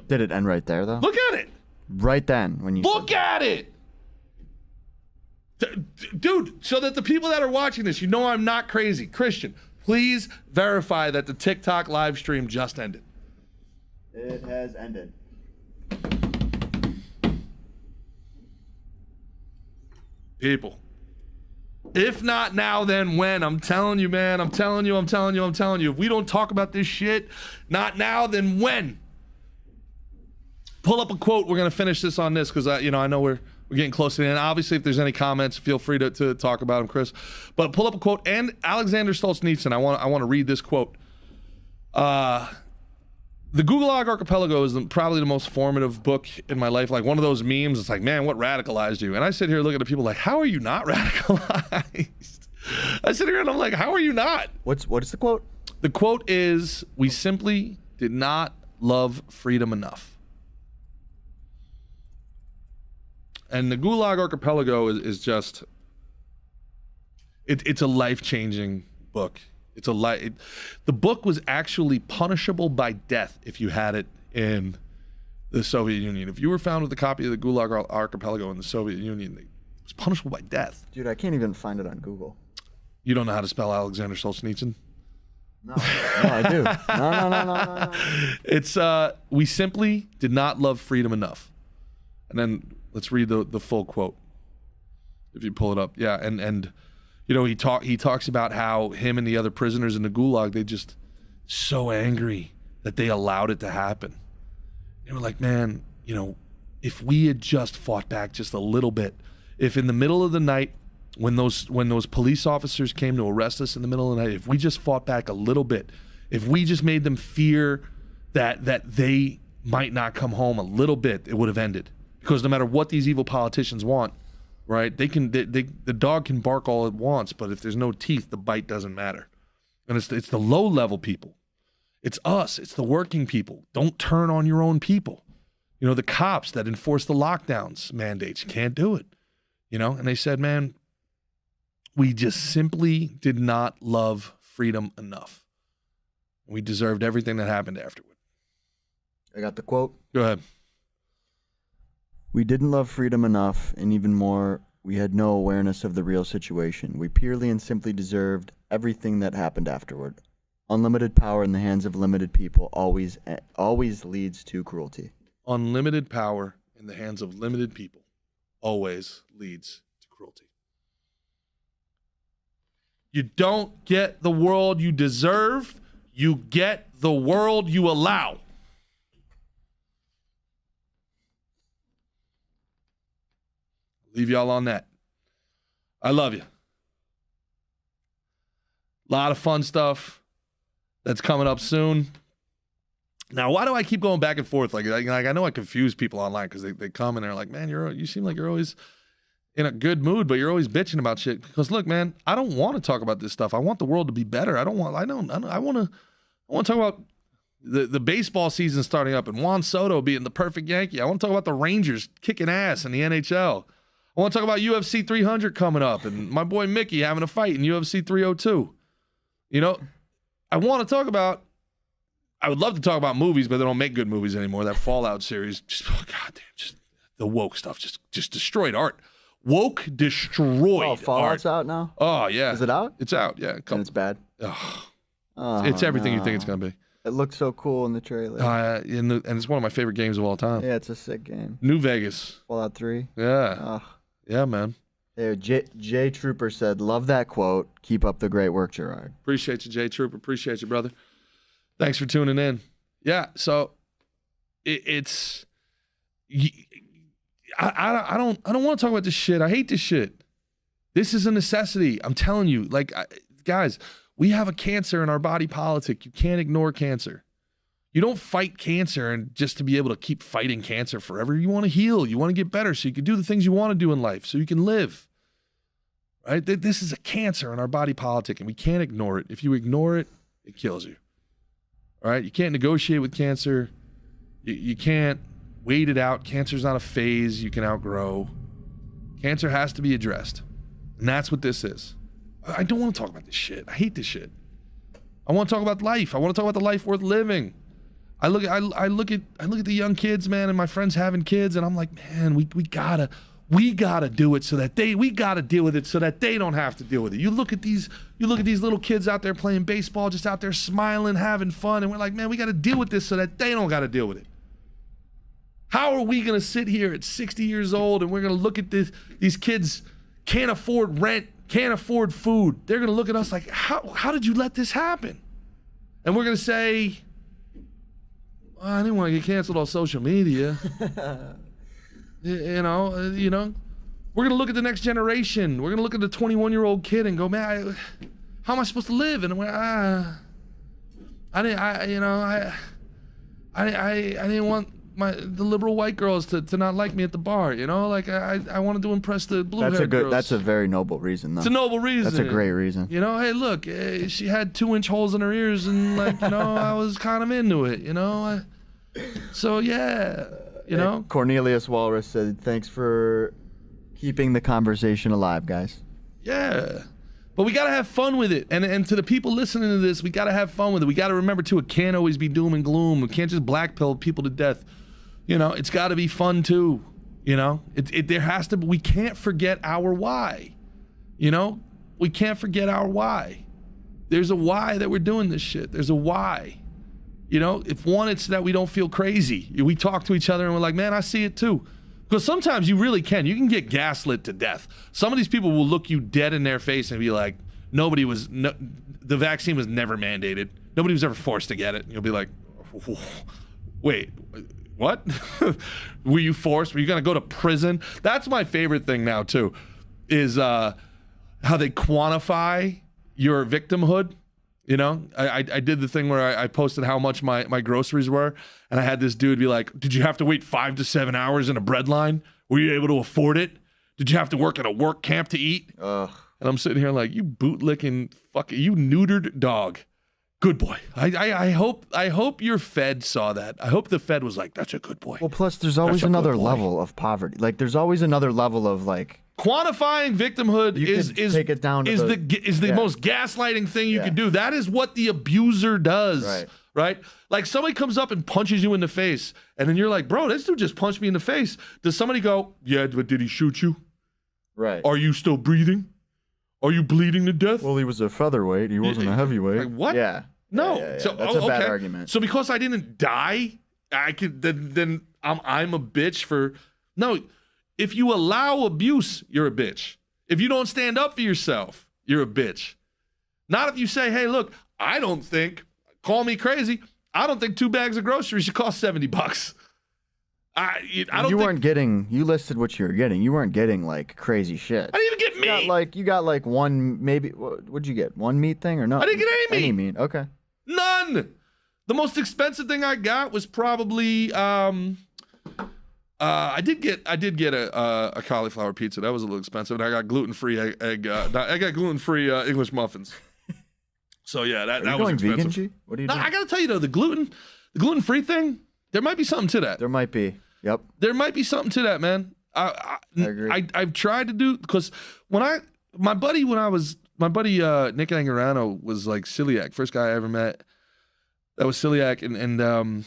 Speaker 3: Did it end right there, though?
Speaker 1: Look at it.
Speaker 3: Right then, when you
Speaker 1: Look at it. Dude, so that the people that are watching this, you know I'm not crazy. Christian, please verify that the TikTok live stream just ended.
Speaker 3: It has ended.
Speaker 1: People. If not now, then when? I'm telling you, man. I'm telling you. If we don't talk about this shit, not now, then when? Pull up a quote. We're going to finish this on this because, I know we're getting close to the end. Obviously, if there's any comments, feel free to talk about them, Chris. But pull up a quote. And Alexander Solzhenitsyn, I want to read this quote. The Gulag Archipelago is probably the most formative book in my life. Like one of those memes, it's like, man, what radicalized you? And I sit here looking at people like, how are you not radicalized? I sit here and I'm like, how are you not?
Speaker 3: What is the quote?
Speaker 1: The quote is, we simply did not love freedom enough. And the Gulag Archipelago is just, it's a life-changing book. The book was actually punishable by death if you had it in the Soviet Union. If you were found with a copy of the Gulag Archipelago in the Soviet Union, it was punishable by death.
Speaker 3: Dude, I can't even find it on Google.
Speaker 1: You don't know how to spell Alexander Solzhenitsyn?
Speaker 3: No, I do. No.
Speaker 1: It's, we simply did not love freedom enough. And then let's read the full quote, if you pull it up. Yeah, and he talks about how him and the other prisoners in the Gulag, they just so angry that they allowed it to happen. They were like, man, if we had just fought back just a little bit, if in the middle of the night, when those police officers came to arrest us in the middle of the night, if we just fought back a little bit, if we just made them fear that they might not come home a little bit, it would have ended. Because no matter what these evil politicians want, right? The dog can bark all it wants, but if there's no teeth, the bite doesn't matter. And it's the low level people. It's us. It's the working people. Don't turn on your own people. The cops that enforce the lockdowns mandates, you can't do it. And they said, man, we just simply did not love freedom enough. We deserved everything that happened afterward.
Speaker 3: I got the quote.
Speaker 1: Go ahead.
Speaker 3: We didn't love freedom enough, and even more, we had no awareness of the real situation. We purely and simply deserved everything that happened afterward. Unlimited power in the hands of limited people always leads to cruelty.
Speaker 1: Unlimited power in the hands of limited people always leads to cruelty. You don't get the world you deserve, you get the world you allow. Leave y'all on that. I love you. A lot of fun stuff that's coming up soon. Now, why do I keep going back and forth? Like I know I confuse people online because they come and they're like, man, you seem like you're always in a good mood, but you're always bitching about shit. Because look, man, I don't want to talk about this stuff. I want the world to be better. I want to talk about the baseball season starting up and Juan Soto being the perfect Yankee. I want to talk about the Rangers kicking ass in the NHL. I want to talk about UFC 300 coming up and my boy Mickey having a fight in UFC 302. I want to talk about, I would love to talk about movies, but they don't make good movies anymore. That Fallout series, just the woke stuff just destroyed art. Woke destroyed art.
Speaker 3: Fallout's out now?
Speaker 1: Oh, yeah.
Speaker 3: Is it out?
Speaker 1: It's out, yeah.
Speaker 3: And it's bad?
Speaker 1: It's everything you think it's going to be.
Speaker 3: It looked so cool in the trailer.
Speaker 1: And it's one of my favorite games of all time.
Speaker 3: Yeah, it's a sick game.
Speaker 1: New Vegas.
Speaker 3: Fallout 3.
Speaker 1: Yeah. Yeah, man.
Speaker 3: There, J Trooper said, love that quote. Keep up the great work, Gerard.
Speaker 1: Appreciate you, J Trooper. Appreciate you, brother. Thanks for tuning in. Yeah, so I don't want to talk about this shit. I hate this shit. This is a necessity. I'm telling you, guys, we have a cancer in our body politic. You can't ignore cancer. You don't fight cancer and just to be able to keep fighting cancer forever. You want to heal. You want to get better so you can do the things you want to do in life so you can live. right? This is a cancer in our body politic, and we can't ignore it. If you ignore it, it kills you. All right? You can't negotiate with cancer. You can't wait it out. Cancer's not a phase you can outgrow. Cancer has to be addressed. And that's what this is. I don't want to talk about this shit. I hate this shit. I want to talk about life. I want to talk about the life worth living. I look at the young kids, man, and my friends having kids, and I'm like, man, we gotta do it so that we gotta deal with it so that they don't have to deal with it. You look at these little kids out there playing baseball, just out there smiling, having fun, and we're like, man, we gotta deal with this so that they don't gotta deal with it. How are we gonna sit here at 60 years old and we're gonna look at these kids can't afford rent, can't afford food? They're gonna look at us like, how did you let this happen? And we're gonna say, well, I didn't want to get canceled on social media. you know, we're gonna look at the next generation. We're gonna look at the 21-year-old kid and go, man, how am I supposed to live? And we're, I didn't want the liberal white girls to not like me at the bar, you know, like I wanted to impress the blue-haired girls.
Speaker 3: That's a very noble reason, though.
Speaker 1: It's a noble reason.
Speaker 3: That's a great reason.
Speaker 1: You know, hey, look, she had 2-inch holes in her ears, and like, you know, I was kind of into it, you know. So yeah, you know.
Speaker 3: Cornelius Walrus said, "Thanks for keeping the conversation alive, guys."
Speaker 1: Yeah. But we got to have fun with it. And to the people listening to this, we got to have fun with it. We got to remember, too, it can't always be doom and gloom. We can't just black pill people to death. You know, it's got to be fun, too. You know, there has to be. We can't forget our why. You know, we can't forget our why. There's a why that we're doing this shit. There's a why. You know, if one, it's that we don't feel crazy. We talk to each other and we're like, man, I see it, too. Because sometimes you really can. You can get gaslit to death. Some of these people will look you dead in their face and be like, the vaccine was never mandated. Nobody was ever forced to get it. And you'll be like, wait, what? Were you forced? Were you going to go to prison? That's my favorite thing now, too, is how they quantify your victimhood. You know, I did the thing where I posted how much my groceries were, and I had this dude be like, did you have to wait 5 to 7 hours in a bread line? Were you able to afford it? Did you have to work at a work camp to eat? And I'm sitting here like, you bootlicking you neutered dog. Good boy. I hope your Fed saw that. I hope the Fed was like, that's a good boy.
Speaker 3: Well, plus there's always another level of poverty. Like there's always another level of like,
Speaker 1: quantifying victimhood is
Speaker 3: take it down to
Speaker 1: the most gaslighting thing you can do. That is what the abuser does, right? Like somebody comes up and punches you in the face, and then you're like, bro, this dude just punched me in the face. Does somebody go, yeah, but did he shoot you?
Speaker 3: Right.
Speaker 1: Are you still breathing? Are you bleeding to death?
Speaker 3: Well, he was a featherweight. He wasn't a heavyweight.
Speaker 1: Like, what?
Speaker 3: Yeah.
Speaker 1: No.
Speaker 3: Yeah.
Speaker 1: So
Speaker 3: That's a bad argument.
Speaker 1: So because I didn't die, I could then I'm a bitch for no. If you allow abuse, you're a bitch. If you don't stand up for yourself, you're a bitch. Not if you say, hey, look, call me crazy, I don't think 2 bags of groceries should cost $70.
Speaker 3: You listed what you were getting. You weren't getting like crazy shit.
Speaker 1: I didn't even get meat.
Speaker 3: You got like one, maybe, what'd you get? One meat thing or no?
Speaker 1: I didn't get any meat.
Speaker 3: Any meat, okay.
Speaker 1: None. The most expensive thing I got was probably, I did get a cauliflower pizza. That was a little expensive, and I got gluten-free I got gluten-free English muffins. So yeah, that was expensive.
Speaker 3: Vegan, G? What are you doing?
Speaker 1: I gotta tell you though, the gluten-free thing, there might be something to that.
Speaker 3: There might be. Yep.
Speaker 1: There might be something to that, man. I agree. I've tried to do, because my buddy Nick Angarano was like celiac, first guy I ever met that was celiac, and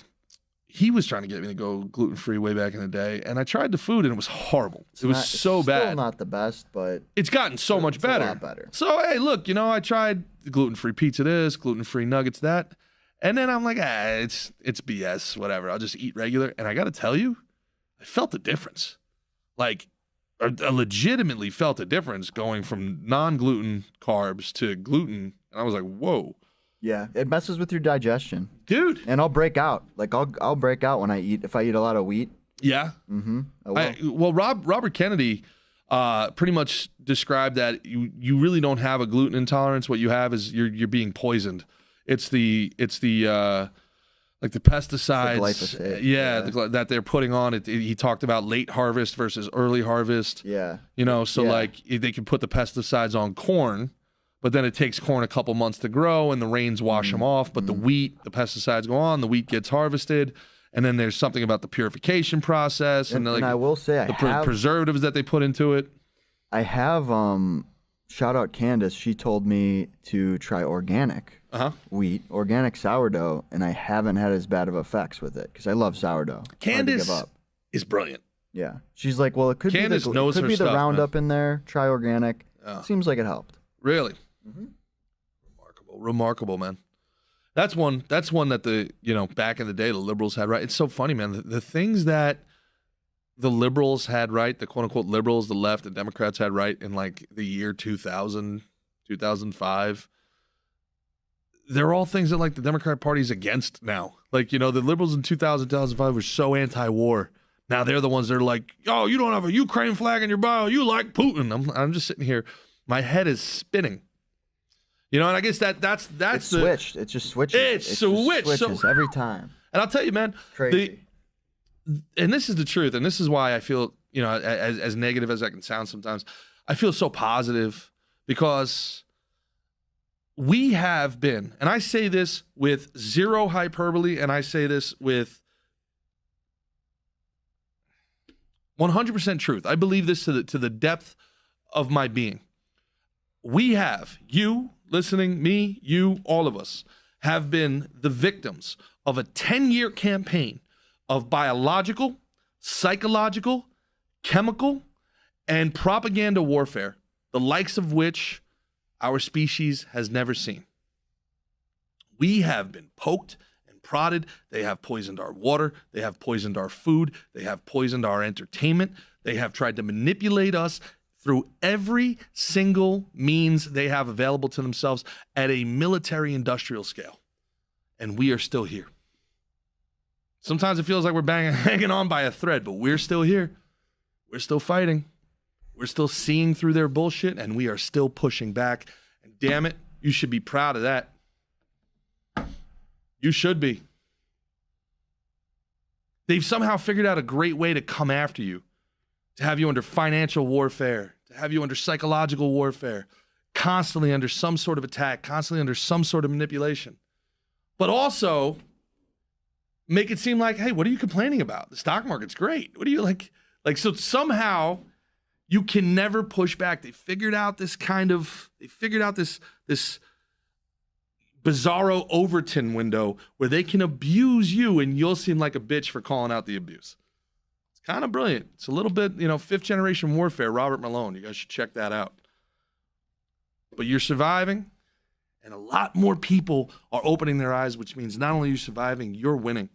Speaker 1: he was trying to get me to go gluten-free way back in the day, and I tried the food, and it was horrible. It was so bad.
Speaker 3: Still not the best, but
Speaker 1: it's gotten so much better.
Speaker 3: A lot better.
Speaker 1: So hey, look, I tried the gluten-free pizza, this gluten-free nuggets, that, and then I'm like, it's BS, whatever. I'll just eat regular. And I got to tell you, I felt the difference. Like, I legitimately felt a difference going from non-gluten carbs to gluten, and I was like, whoa.
Speaker 3: Yeah, it messes with your digestion,
Speaker 1: dude.
Speaker 3: And I'll break out. Like I'll break out if I eat a lot of wheat.
Speaker 1: Yeah.
Speaker 3: Mm-hmm.
Speaker 1: Well, Robert Kennedy pretty much described that you really don't have a gluten intolerance. What you have is you're being poisoned. It's the like the pesticides,
Speaker 3: glyphosate,
Speaker 1: yeah,
Speaker 3: yeah.
Speaker 1: that they're putting on it. He talked about late harvest versus early harvest.
Speaker 3: Yeah.
Speaker 1: You know, so
Speaker 3: Yeah.
Speaker 1: like they can put the pesticides on corn, but then it takes corn a couple months to grow and the rains wash them off. But the wheat, the pesticides go on, the wheat gets harvested. And then there's something about the purification process and like
Speaker 3: I will say
Speaker 1: the preservatives that they put into it.
Speaker 3: I have shout out Candace. She told me to try organic wheat, organic sourdough, and I haven't had as bad of effects with it because I love sourdough.
Speaker 1: Candace
Speaker 3: Hard to give up.
Speaker 1: is brilliant.
Speaker 3: Yeah, she's like, well, it could
Speaker 1: Candace
Speaker 3: be the,
Speaker 1: knows
Speaker 3: it could
Speaker 1: her
Speaker 3: be the
Speaker 1: stuff,
Speaker 3: Roundup in there. Try organic. Seems like it helped.
Speaker 1: Really? Remarkable, man. That's one that the, you know, back in the day, the liberals had right. It's so funny, man. The things that the liberals had right, the quote unquote liberals, the left, the Democrats had right in like the year 2000, 2005. They're all things that like the Democrat Party's against now. Like, you know, the liberals in 2000, 2005 were so anti-war. Now they're the ones that are like, oh, you don't have a Ukraine flag in your bio. You like Putin. I'm just sitting here. My head is spinning. You know, and I guess that's
Speaker 3: It's switched. It just switches.
Speaker 1: It switched.
Speaker 3: Switches every time.
Speaker 1: And I'll tell you, man,
Speaker 3: Crazy.
Speaker 1: and this is the truth, and this is why I feel, you know, as negative as I can sound sometimes, I feel so positive because we have been, and I say this with zero hyperbole, and I say this with 100% truth. I believe this to the depth of my being. We have, you listening, me, you, all of us, have been the victims of a 10-year campaign of biological, psychological, chemical, and propaganda warfare, the likes of which our species has never seen. We have been poked and prodded. They have poisoned our water. They have poisoned our food. They have poisoned our entertainment. They have tried to manipulate us through every single means they have available to themselves at a military-industrial scale. And we are still here. Sometimes it feels like we're hanging on by a thread, but we're still here. We're still fighting. We're still seeing through their bullshit, and we are still pushing back. And damn it, you should be proud of that. You should be. They've somehow figured out a great way to come after you, to have you under financial warfare, to have you under psychological warfare, constantly under some sort of attack, constantly under some sort of manipulation. But also make it seem like, hey, what are you complaining about? The stock market's great. What are you like, so somehow you can never push back. They figured out this bizarro Overton window where they can abuse you and you'll seem like a bitch for calling out the abuse. Kind of brilliant. It's a little bit, you know, fifth generation warfare, Robert Malone. You guys should check that out. But you're surviving, and a lot more people are opening their eyes, which means not only are you surviving, you're winning.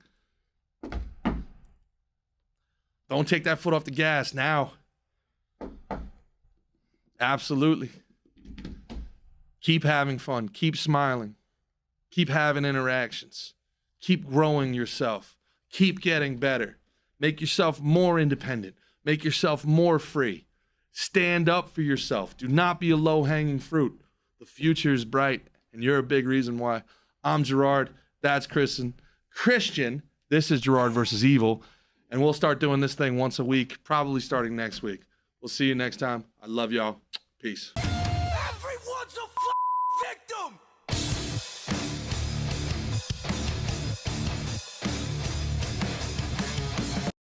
Speaker 1: Don't take that foot off the gas now. Absolutely. Keep having fun. Keep smiling. Keep having interactions. Keep growing yourself. Keep getting better. Make yourself more independent. Make yourself more free. Stand up for yourself. Do not be a low-hanging fruit. The future is bright, and you're a big reason why. I'm Gerard. That's Christian. This is Gerard versus Evil, and we'll start doing this thing once a week, probably starting next week. We'll see you next time. I love y'all. Peace.